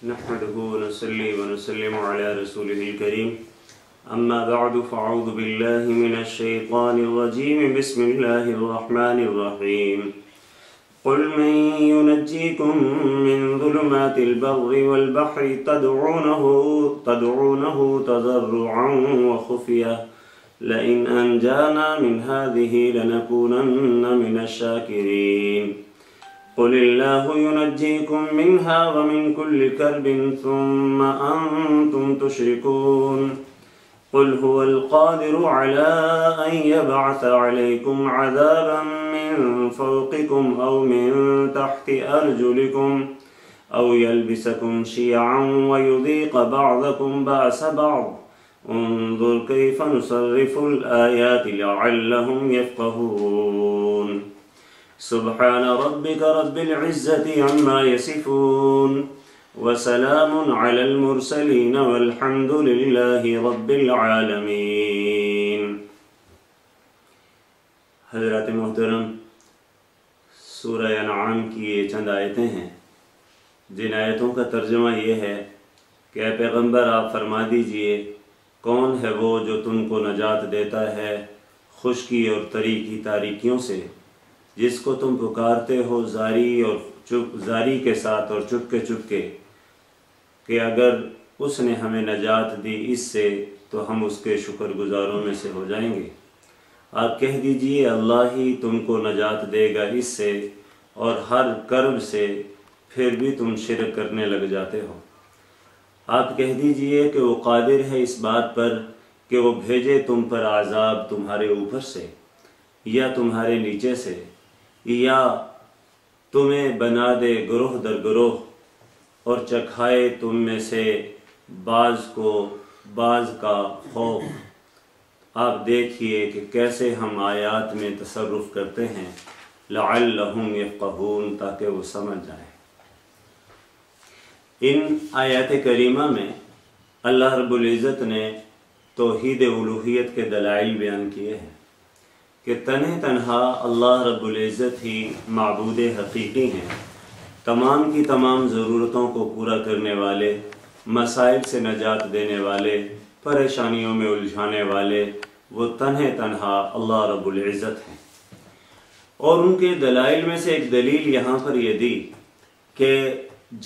نحمده ونصلي ونسلم على رسوله الكريم أما بعد فأعوذ بالله من الشيطان الرجيم بسم الله الرحمن الرحيم قل من ينجيكم من ظلمات البر والبحر تدعونه تضرعا وخفية لئن أنجانا من هذه لنكونن من الشاكرين قل الله ينجيكم منها ومن كل كرب ثم أنتم تشركون قل هو القادر على أن يبعث عليكم عذابا من فوقكم أو من تحت أرجلكم أو يلبسكم شيعا ويذيق بعضكم بأس بعض انظر كيف نصرف الآيات لعلهم يفقهون سبحان ربك رب العزة عما يصفون وسلام على المرسلين والحمد لله رب العالمين۔ حضرات محترم، سورہ انعام کی یہ چند آیتیں ہیں جن آیتوں کا ترجمہ یہ ہے کہ اے پیغمبر آپ فرما دیجئے کون ہے وہ جو تم کو نجات دیتا ہے خشکی اور تری کی تاریکیوں سے، جس کو تم پکارتے ہو زاری کے ساتھ اور چپکے کہ اگر اس نے ہمیں نجات دی اس سے تو ہم اس کے شکر گزاروں میں سے ہو جائیں گے۔ آپ کہہ دیجئے اللہ ہی تم کو نجات دے گا اس سے، اور ہر کرب سے پھر بھی تم شرک کرنے لگ جاتے ہو۔ آپ کہہ دیجئے کہ وہ قادر ہے اس بات پر کہ وہ بھیجے تم پر عذاب تمہارے اوپر سے یا تمہارے نیچے سے، یا تمہیں بنا دے گروہ در گروہ اور چکھائے تم میں سے بعض کو بعض کا خوف۔ آپ دیکھیے کہ کیسے ہم آیات میں تصرف کرتے ہیں لعلہم یفقہون، تاکہ وہ سمجھ جائیں۔ ان آیات کریمہ میں اللہ رب العزت نے توحید الوہیت کے دلائل بیان کیے ہیں کہ تنہا اللہ رب العزت ہی معبود حقیقی ہیں، تمام کی تمام ضرورتوں کو پورا کرنے والے، مسائل سے نجات دینے والے، پریشانیوں میں الجھانے والے، وہ تنہا اللہ رب العزت ہیں۔ اور ان کے دلائل میں سے ایک دلیل یہاں پر یہ دی کہ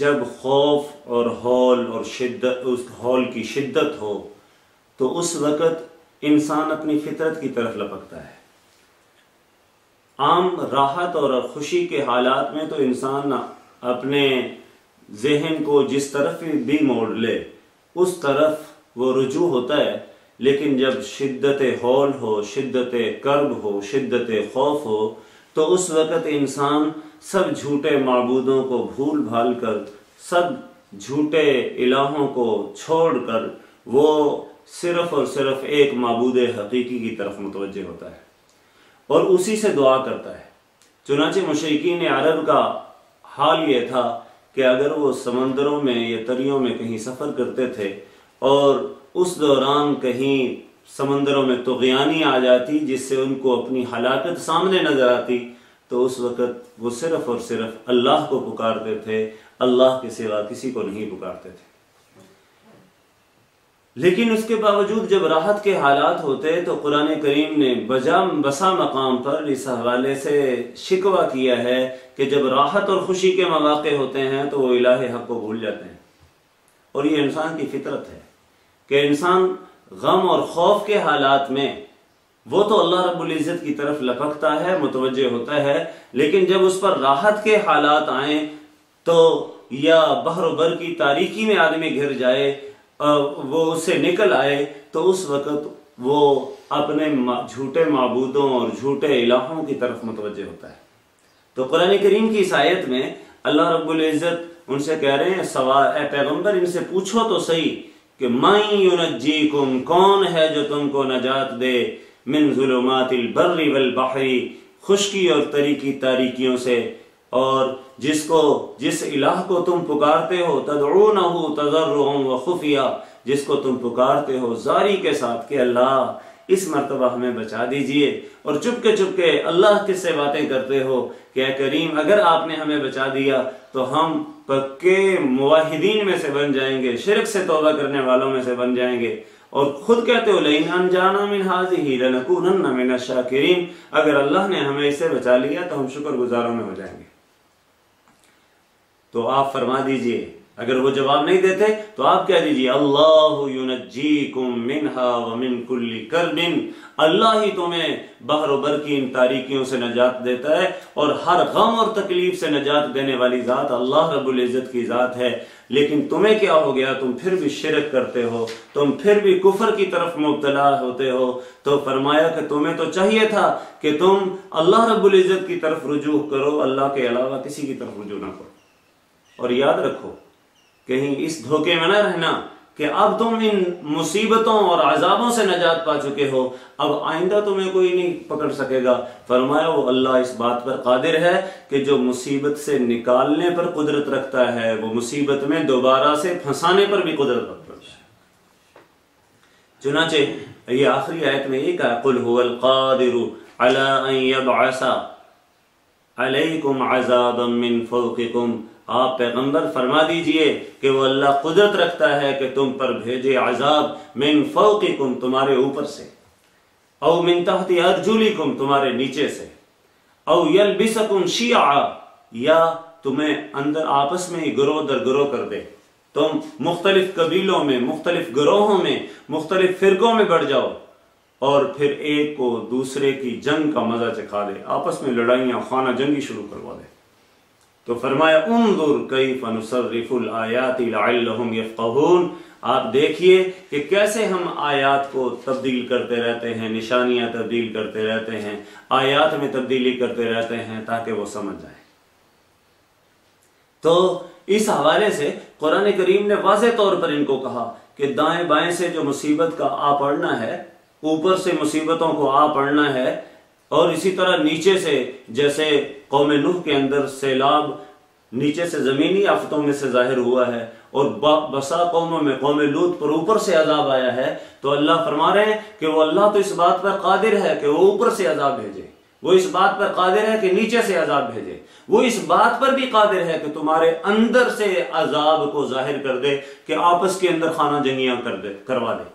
جب خوف اور ہول اور اس ہول کی شدت ہو تو اس وقت انسان اپنی فطرت کی طرف لپکتا ہے۔ عام راحت اور خوشی کے حالات میں تو انسان اپنے ذہن کو جس طرف بھی موڑ لے اس طرف وہ رجوع ہوتا ہے، لیکن جب شدت ہول ہو، شدت کرب ہو، شدت خوف ہو تو اس وقت انسان سب جھوٹے معبودوں کو بھول بھال کر، سب جھوٹے الہوں کو چھوڑ کر وہ صرف اور صرف ایک معبود حقیقی کی طرف متوجہ ہوتا ہے اور اسی سے دعا کرتا ہے۔ چنانچہ مشرکین عرب کا حال یہ تھا کہ اگر وہ سمندروں میں یا دریاؤں میں کہیں سفر کرتے تھے اور اس دوران کہیں سمندروں میں طغیانی آ جاتی جس سے ان کو اپنی ہلاکت سامنے نظر آتی تو اس وقت وہ صرف اور صرف اللہ کو پکارتے تھے، اللہ کے سوا کسی کو نہیں پکارتے تھے۔ لیکن اس کے باوجود جب راحت کے حالات ہوتے تو قرآن کریم نے بسا مقام پر اس حوالے سے شکوہ کیا ہے کہ جب راحت اور خوشی کے مواقع ہوتے ہیں تو وہ الہ حق کو بھول جاتے ہیں۔ اور یہ انسان کی فطرت ہے کہ انسان غم اور خوف کے حالات میں وہ تو اللہ رب العزت کی طرف لپکتا ہے، متوجہ ہوتا ہے، لیکن جب اس پر راحت کے حالات آئیں تو یا بحر و بر کی تاریکی میں آدمی گھر جائے، وہ اس سے نکل آئے تو اس وقت وہ اپنے جھوٹے معبودوں اور جھوٹے الہوں کی طرف متوجہ ہوتا ہے۔ تو قرآن کریم کی اس آیت میں اللہ رب العزت ان سے کہہ رہے ہیں اے پیغمبر ان سے پوچھو تو صحیح کہ من ینجیکم، کون ہے جو تم کو نجات دے، من ظلمات البر والبحر، خشکی اور تری کی تاریکیوں سے، اور جس الہ کو تم پکارتے ہو تدعونہ تضرعا وخفیہ، جس کو تم پکارتے ہو زاری کے ساتھ کہ اللہ اس مرتبہ ہمیں بچا دیجئے۔ اور چپ کے اللہ کس سے باتیں کرتے ہو کہ اے کریم اگر آپ نے ہمیں بچا دیا تو ہم پکے موحدین میں سے بن جائیں گے، شرک سے توبہ کرنے والوں میں سے بن جائیں گے۔ اور خود کہتے ہو لئن انجانا من هذه لنکونن من الشاکرین، اگر اللہ نے ہمیں اس سے بچا لیا تو ہم شکر گزاروں میں ہو جائیں گے۔ تو آپ فرما دیجئے، اگر وہ جواب نہیں دیتے تو آپ کہہ دیجئے اللہ ینجیکم منہا ومن کل کرب، اللہ ہی تمہیں بحر و بر کی ان تاریکیوں سے نجات دیتا ہے، اور ہر غم اور تکلیف سے نجات دینے والی ذات اللہ رب العزت کی ذات ہے۔ لیکن تمہیں کیا ہو گیا، تم پھر بھی شرک کرتے ہو، تم پھر بھی کفر کی طرف مبتلا ہوتے ہو۔ تو فرمایا کہ تمہیں تو چاہیے تھا کہ تم اللہ رب العزت کی طرف رجوع کرو، اللہ کے علاوہ کسی کی طرف رجوع نہ کرو۔ اور یاد رکھو کہیں اس دھوکے میں نہ رہنا کہ اب تم ان مصیبتوں اور عذابوں سے نجات پا چکے ہو، اب آئندہ تمہیں کوئی نہیں پکڑ سکے گا۔ فرمایا وہ اللہ اس بات پر قادر ہے کہ جو مصیبت سے نکالنے پر قدرت رکھتا ہے وہ مصیبت میں دوبارہ سے پھنسانے پر بھی قدرت رکھتا ہے۔ چنانچہ یہ آخری آیت میں یہ کہا قل هو القادر على ان يبعث عليكم عذابا من فوقكم، آپ پیغمبر فرما دیجئے کہ وہ اللہ قدرت رکھتا ہے کہ تم پر بھیجے عذاب من فوقکم تمہارے اوپر سے، او من تحت ارجلکم تمہارے نیچے سے، او یلبسکم شیعا یا تمہیں اندر آپس میں ہی گروہ در گروہ کر دے، تم مختلف قبیلوں میں، مختلف گروہوں میں، مختلف فرقوں میں بڑھ جاؤ، اور پھر ایک کو دوسرے کی جنگ کا مزہ چکھا دے، آپس میں لڑائیاں خانہ جنگی شروع کروا دے۔ تو فرمایا انظر کیف نصرف الآیات لعلہم یفقہون، آپ دیکھیے کہ کیسے ہم آیات کو تبدیل کرتے رہتے ہیں، نشانیاں تبدیل کرتے رہتے ہیں، آیات میں تبدیلی کرتے رہتے ہیں تاکہ وہ سمجھ جائیں۔ تو اس حوالے سے قرآن کریم نے واضح طور پر ان کو کہا کہ دائیں بائیں سے جو مصیبت کا آ پڑنا ہے، اوپر سے مصیبتوں کو آ پڑنا ہے، اور اسی طرح نیچے سے جیسے قوم نوح کے اندر سیلاب نیچے سے زمینی آفتوں میں سے ظاہر ہوا ہے، اور بسا قوموں میں قوم لوط پر اوپر سے عذاب آیا ہے، تو اللہ فرما رہے ہیں کہ وہ اللہ تو اس بات پر قادر ہے کہ وہ اوپر سے عذاب بھیجے، وہ اس بات پر قادر ہے کہ نیچے سے عذاب بھیجے، وہ اس بات پر بھی قادر ہے کہ تمہارے اندر سے عذاب کو ظاہر کر دے، کہ آپس کے اندر خانہ جنگیاں کروا دے۔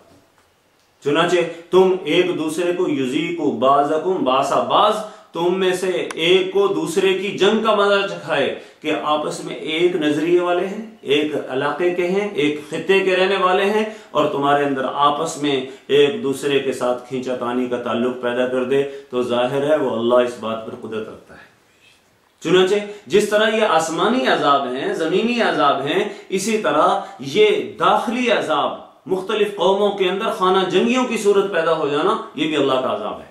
چنانچہ تم ایک دوسرے کو یذیقوا بعضکم باسا، بعض تم میں سے ایک کو دوسرے کی جنگ کا مزہ چکھائے، کہ آپس میں ایک نظریے والے ہیں، ایک علاقے کے ہیں، ایک خطے کے رہنے والے ہیں، اور تمہارے اندر آپس میں ایک دوسرے کے ساتھ کھینچا تانی کا تعلق پیدا کر دے، تو ظاہر ہے وہ اللہ اس بات پر قدرت رکھتا ہے۔ چنانچہ جس طرح یہ آسمانی عذاب ہیں، زمینی عذاب ہیں، اسی طرح یہ داخلی عذاب مختلف قوموں کے اندر خانہ جنگیوں کی صورت پیدا ہو جانا، یہ بھی اللہ کا عذاب ہے۔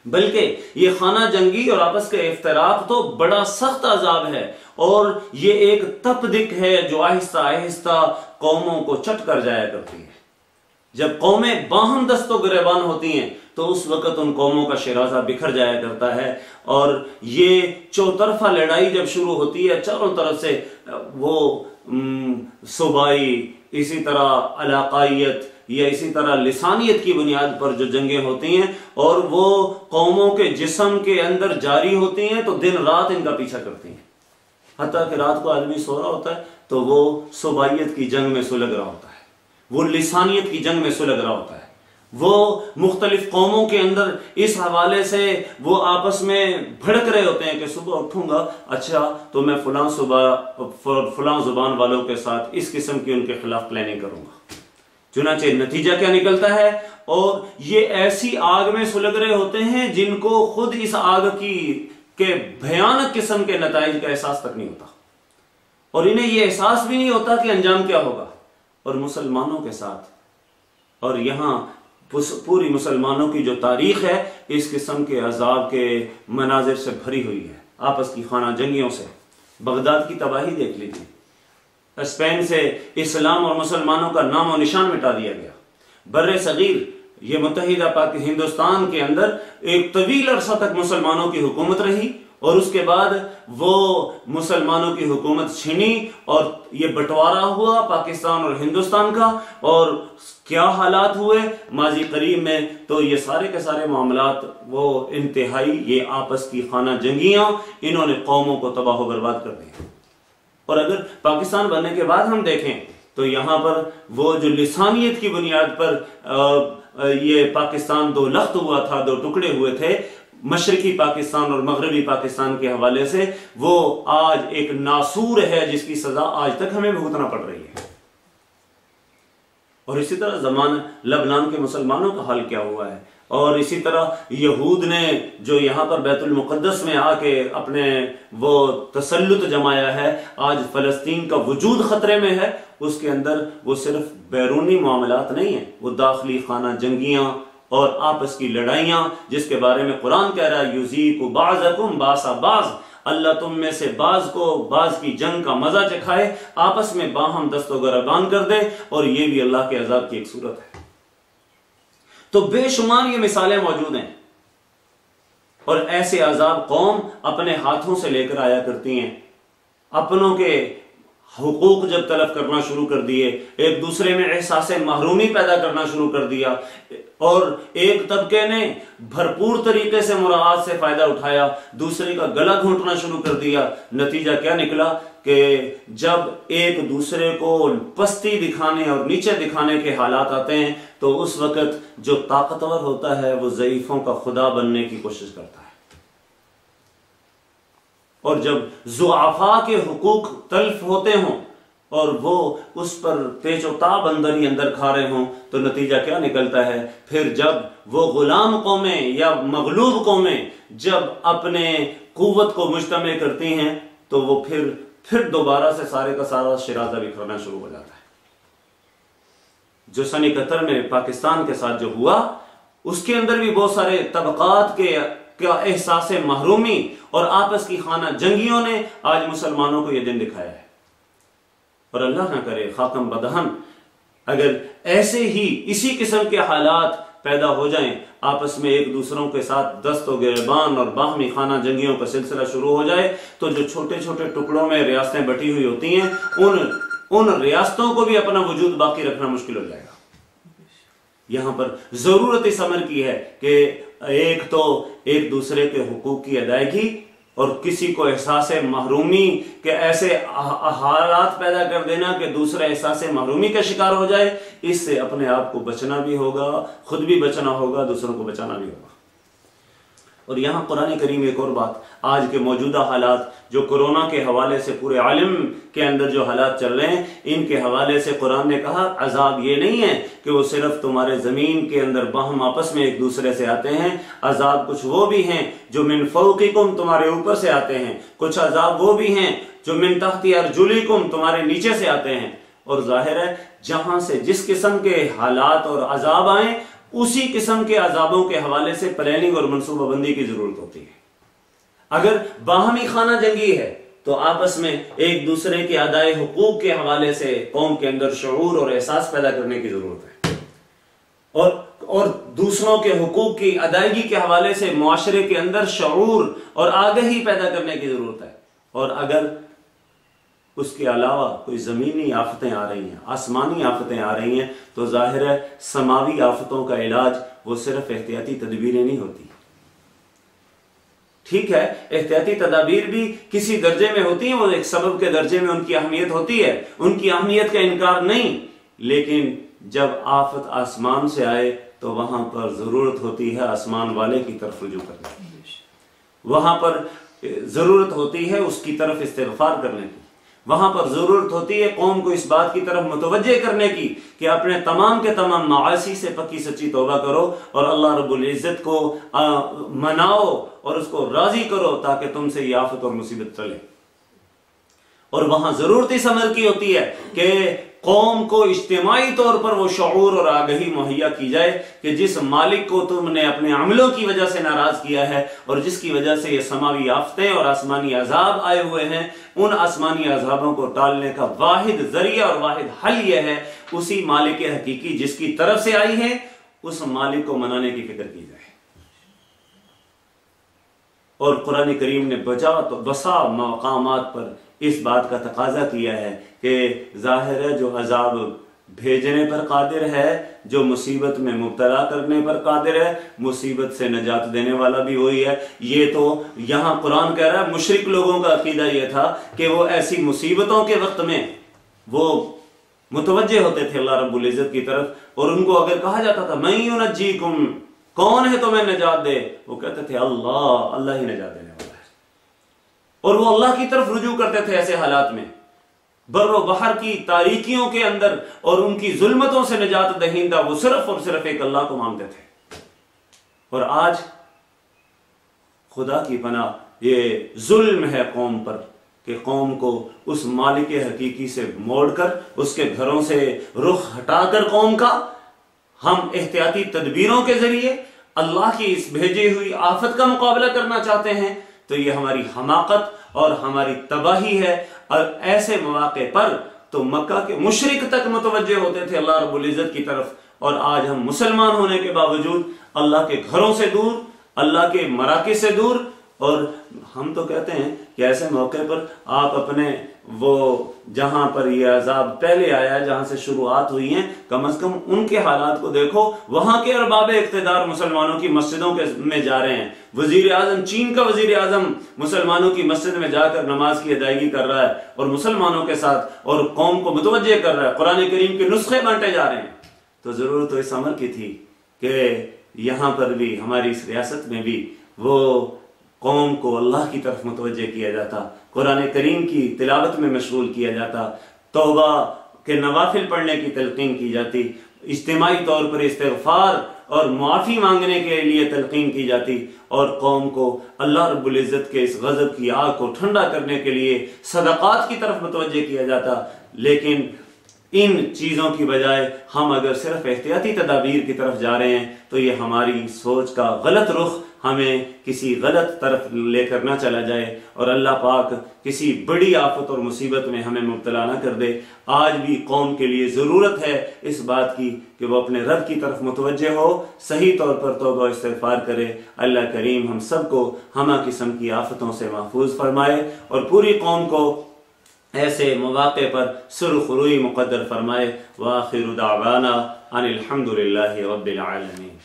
بلکہ یہ خانہ جنگی اور آپس کے افتراق تو بڑا سخت عذاب ہے، اور یہ ایک تپدق ہے جو آہستہ آہستہ قوموں کو چٹ کر جایا کرتی ہے۔ جب قومیں باہم دست و گریبان ہوتی ہیں تو اس وقت ان قوموں کا شرازہ بکھر جایا کرتا ہے، اور یہ چوطرفہ لڑائی جب شروع ہوتی ہے، چاروں طرف سے وہ صوبائی، اسی طرح علاقائیت یا اسی طرح لسانیت کی بنیاد پر جو جنگیں ہوتی ہیں، اور وہ قوموں کے جسم کے اندر جاری ہوتی ہیں، تو دن رات ان کا پیچھا کرتی ہیں، حتیٰ کہ رات کو آدمی سو رہا ہوتا ہے تو وہ صوبائیت کی جنگ میں سلگ رہا ہوتا ہے، وہ لسانیت کی جنگ میں سلگ رہا ہوتا ہے، وہ مختلف قوموں کے اندر اس حوالے سے وہ آپس میں بھڑک رہے ہوتے ہیں کہ صبح اٹھوں گا، اچھا تو میں فلاں زبان والوں کے ساتھ اس قسم کی ان کے خلاف پلاننگ کروں گا۔ چنانچہ نتیجہ کیا نکلتا ہے، اور یہ ایسی آگ میں سلگ رہے ہوتے ہیں جن کو خود اس آگ کے بھیانک قسم کے نتائج کا احساس تک نہیں ہوتا، اور انہیں یہ احساس بھی نہیں ہوتا کہ انجام کیا ہوگا۔ اور مسلمانوں کے ساتھ، اور یہاں پوری مسلمانوں کی جو تاریخ ہے اس قسم کے عذاب کے مناظر سے بھری ہوئی ہے، آپس کی خانہ جنگیوں سے۔ بغداد کی تباہی دیکھ لیجیے، اسپین سے اسلام اور مسلمانوں کا نام و نشان مٹا دیا گیا۔ بر صغیر یہ متحدہ ہندوستان کے اندر ایک طویل عرصہ تک مسلمانوں کی حکومت رہی، اور اس کے بعد وہ مسلمانوں کی حکومت چھینی، اور یہ بٹوارا ہوا پاکستان اور ہندوستان کا، اور کیا حالات ہوئے ماضی قریب میں، تو یہ سارے کے سارے معاملات وہ انتہائی یہ آپس کی خانہ جنگیاں انہوں نے قوموں کو تباہ و برباد کر دیا۔ اور اگر پاکستان بننے کے بعد ہم دیکھیں تو یہاں پر وہ جو لسانیت کی بنیاد پر یہ پاکستان دو لخت ہوا تھا، دو ٹکڑے ہوئے تھے، مشرقی پاکستان اور مغربی پاکستان کے حوالے سے، وہ آج ایک ناسور ہے جس کی سزا آج تک ہمیں بھگتنا پڑ رہی ہے۔ اور اسی طرح زمان لبنان کے مسلمانوں کا حال کیا ہوا ہے، اور اسی طرح یہود نے جو یہاں پر بیت المقدس میں آ کے اپنے وہ تسلط جمایا ہے، آج فلسطین کا وجود خطرے میں ہے۔ اس کے اندر وہ صرف بیرونی معاملات نہیں ہیں، وہ داخلی خانہ جنگیاں اور آپس کی لڑائیاں، جس کے بارے میں قرآن کہہ رہا ہے یذیق بعضکم باس بعض، اللہ تم میں سے بعض کو بعض کی جنگ کا مزہ چکھائے، آپس میں باہم دست و گریبان کر دے، اور یہ بھی اللہ کے عذاب کی ایک صورت ہے۔ تو بے شمار یہ مثالیں موجود ہیں، اور ایسے عذاب قوم اپنے ہاتھوں سے لے کر آیا کرتی ہیں۔ اپنوں کے حقوق جب طلب کرنا شروع کر دیے، ایک دوسرے میں احساس محرومی پیدا کرنا شروع کر دیا، اور ایک طبقے نے بھرپور طریقے سے مراعات سے فائدہ اٹھایا، دوسرے کا گلا گھونٹنا شروع کر دیا، نتیجہ کیا نکلا کہ جب ایک دوسرے کو پستی دکھانے اور نیچے دکھانے کے حالات آتے ہیں تو اس وقت جو طاقتور ہوتا ہے وہ ضعیفوں کا خدا بننے کی کوشش کرتا ہے، اور جب ضعفاء کے حقوق تلف ہوتے ہوں اور وہ اس پر پیچ و تاب اندر ہی اندر کھا رہے ہوں تو نتیجہ کیا نکلتا ہے؟ پھر جب وہ غلام قومیں یا مغلوب قومیں جب اپنے قوت کو مجتمع کرتی ہیں تو وہ پھر دوبارہ سے سارے کا سارا شرازہ بکھرنا شروع ہو جاتا ہے۔ جو سن 71 میں پاکستان کے ساتھ جو ہوا، اس کے اندر بھی بہت سارے طبقات کے احساس محرومی اور آپس کی خانہ جنگیوں نے آج مسلمانوں کو یہ دن دکھایا ہے۔ اور اللہ نہ کرے خاتم بدہن اگر ایسے ہی اسی قسم کے حالات پیدا ہو جائیں، آپس میں ایک دوسروں کے ساتھ دست و گریبان اور باہمی خانہ جنگیوں کا سلسلہ شروع ہو جائے تو جو چھوٹے چھوٹے ٹکڑوں میں ریاستیں بٹی ہوئی ہوتی ہیں، ان ریاستوں کو بھی اپنا وجود باقی رکھنا مشکل ہو جائے گا۔ یہاں پر ضرورت اس امر کی ہے کہ ایک تو ایک دوسرے کے حقوق کی ادائیگی، اور کسی کو احساس محرومی کے ایسے حالات پیدا کر دینا کہ دوسرا احساس محرومی کا شکار ہو جائے، اس سے اپنے آپ کو بچنا بھی ہوگا، خود بھی بچنا ہوگا، دوسروں کو بچانا بھی ہوگا۔ اور یہاں قرآن کریم ایک اور بات، آج کے موجودہ حالات جو کورونا کے حوالے سے پورے عالم کے اندر جو حالات چل رہے ہیں، ان کے حوالے سے قرآن نے کہا عذاب یہ نہیں ہے کہ وہ صرف تمہارے زمین کے اندر باہم آپس میں ایک دوسرے سے آتے ہیں، عذاب کچھ وہ بھی ہیں جو من فوقکم تمہارے اوپر سے آتے ہیں، کچھ عذاب وہ بھی ہیں جو من تحت ارجلکم تمہارے نیچے سے آتے ہیں۔ اور ظاہر ہے جہاں سے جس قسم کے حالات اور عذاب آئیں، اسی قسم کے عذابوں کے حوالے سے پلاننگ اور منصوبہ بندی کی ضرورت ہوتی ہے۔ اگر باہمی خانہ جنگی ہے تو آپس میں ایک دوسرے کے ادائے حقوق کے حوالے سے قوم کے اندر شعور اور احساس پیدا کرنے کی ضرورت ہے، اور دوسروں کے حقوق کی ادائیگی کے حوالے سے معاشرے کے اندر شعور اور آگہی پیدا کرنے کی ضرورت ہے۔ اور اگر اس کے علاوہ کوئی زمینی آفتیں آ رہی ہیں، آسمانی آفتیں آ رہی ہیں، تو ظاہر ہے سماوی آفتوں کا علاج وہ صرف احتیاطی تدبیریں نہیں ہوتی۔ ٹھیک ہے، احتیاطی تدابیر بھی کسی درجے میں ہوتی ہیں، وہ ایک سبب کے درجے میں ان کی اہمیت ہوتی ہے، ان کی اہمیت کا انکار نہیں، لیکن جب آفت آسمان سے آئے تو وہاں پر ضرورت ہوتی ہے آسمان والے کی طرف رجوع کرنے کی، وہاں پر ضرورت ہوتی ہے اس کی طرف استغفار کرنے کی، وہاں پر ضرورت ہوتی ہے قوم کو اس بات کی طرف متوجہ کرنے کی کہ اپنے تمام کے تمام معاصی سے پکی سچی توبہ کرو اور اللہ رب العزت کو مناؤ اور اس کو راضی کرو تاکہ تم سے یہ آفت اور مصیبت چلے۔ اور وہاں ضرورت اس امر کی ہوتی ہے کہ قوم کو اجتماعی طور پر وہ شعور اور آگہی مہیا کی جائے کہ جس مالک کو تم نے اپنے عملوں کی وجہ سے ناراض کیا ہے اور جس کی وجہ سے یہ سماوی آفتیں اور آسمانی عذاب آئے ہوئے ہیں، ان آسمانی عذابوں کو ٹالنے کا واحد ذریعہ اور واحد حل یہ ہے اسی مالک حقیقی جس کی طرف سے آئی ہے، اس مالک کو منانے کی فکر کی جائے۔ اور قرآن کریم نے بسا مقامات پر اس بات کا تقاضا کیا ہے کہ ظاہر ہے جو عذاب بھیجنے پر قادر ہے، جو مصیبت میں مبتلا کرنے پر قادر ہے، مصیبت سے نجات دینے والا بھی وہی ہے۔ یہ تو یہاں قرآن کہہ رہا ہے مشرک لوگوں کا عقیدہ یہ تھا کہ وہ ایسی مصیبتوں کے وقت میں وہ متوجہ ہوتے تھے اللہ رب العزت کی طرف، اور ان کو اگر کہا جاتا تھا من ینجیکم، کون ہے تمہیں نجات دے، وہ کہتے تھے اللہ، اللہ ہی نجات دینے والا ہے، اور وہ اللہ کی طرف رجوع کرتے تھے ایسے حالات میں، بر و بحر کی تاریکیوں کے اندر اور ان کی ظلمتوں سے نجات دہندہ وہ صرف اور صرف ایک اللہ کو مانتے تھے۔ اور آج خدا کی پناہ یہ ظلم ہے قوم پر کہ قوم کو اس مالک حقیقی سے موڑ کر، اس کے گھروں سے رخ ہٹا کر قوم کا ہم احتیاطی تدبیروں کے ذریعے اللہ کی اس بھیجی ہوئی آفت کا مقابلہ کرنا چاہتے ہیں، تو یہ ہماری حماقت اور ہماری تباہی ہے۔ اور ایسے مواقع پر تو مکہ کے مشرک تک متوجہ ہوتے تھے اللہ رب العزت کی طرف، اور آج ہم مسلمان ہونے کے باوجود اللہ کے گھروں سے دور، اللہ کے مراکز سے دور، اور ہم تو کہتے ہیں کہ ایسے موقع پر آپ اپنے وہ جہاں پر یہ عذاب پہلے آیا ہے، جہاں سے شروعات ہوئی ہیں، کم از کم ان کے حالات کو دیکھو۔ وہاں کے ارباب اقتدار مسلمانوں کی مسجدوں میں جا رہے ہیں، وزیر اعظم، چین کا وزیر اعظم مسلمانوں کی مسجد میں جا کر نماز کی ادائیگی کر رہا ہے اور مسلمانوں کے ساتھ اور قوم کو متوجہ کر رہا ہے، قرآن کریم کے نسخے بانٹے جا رہے ہیں۔ تو ضرورت تو اس امر کی تھی کہ یہاں پر بھی، ہماری اس ریاست میں بھی، وہ قوم کو اللہ کی طرف متوجہ کیا جاتا، قرآن کریم کی تلاوت میں مشغول کیا جاتا، توبہ کے نوافل پڑھنے کی تلقین کی جاتی، اجتماعی طور پر استغفار اور معافی مانگنے کے لیے تلقین کی جاتی، اور قوم کو اللہ رب العزت کے اس غضب کی آگ کو ٹھنڈا کرنے کے لیے صدقات کی طرف متوجہ کیا جاتا۔ لیکن ان چیزوں کی بجائے ہم اگر صرف احتیاطی تدابیر کی طرف جا رہے ہیں تو یہ ہماری سوچ کا غلط رخ ہمیں کسی غلط طرف لے کر نہ چلا جائے، اور اللہ پاک کسی بڑی آفت اور مصیبت میں ہمیں مبتلا نہ کر دے۔ آج بھی قوم کے لیے ضرورت ہے اس بات کی کہ وہ اپنے رب کی طرف متوجہ ہو، صحیح طور پر توبہ و استغفار کرے۔ اللہ کریم ہم سب کو ہمہ قسم کی آفتوں سے محفوظ فرمائے، اور پوری قوم کو ایسے مواقع پر سرخ روئی مقدر فرمائے۔ وآخر دعوانا ان الحمد للہ رب العالمین۔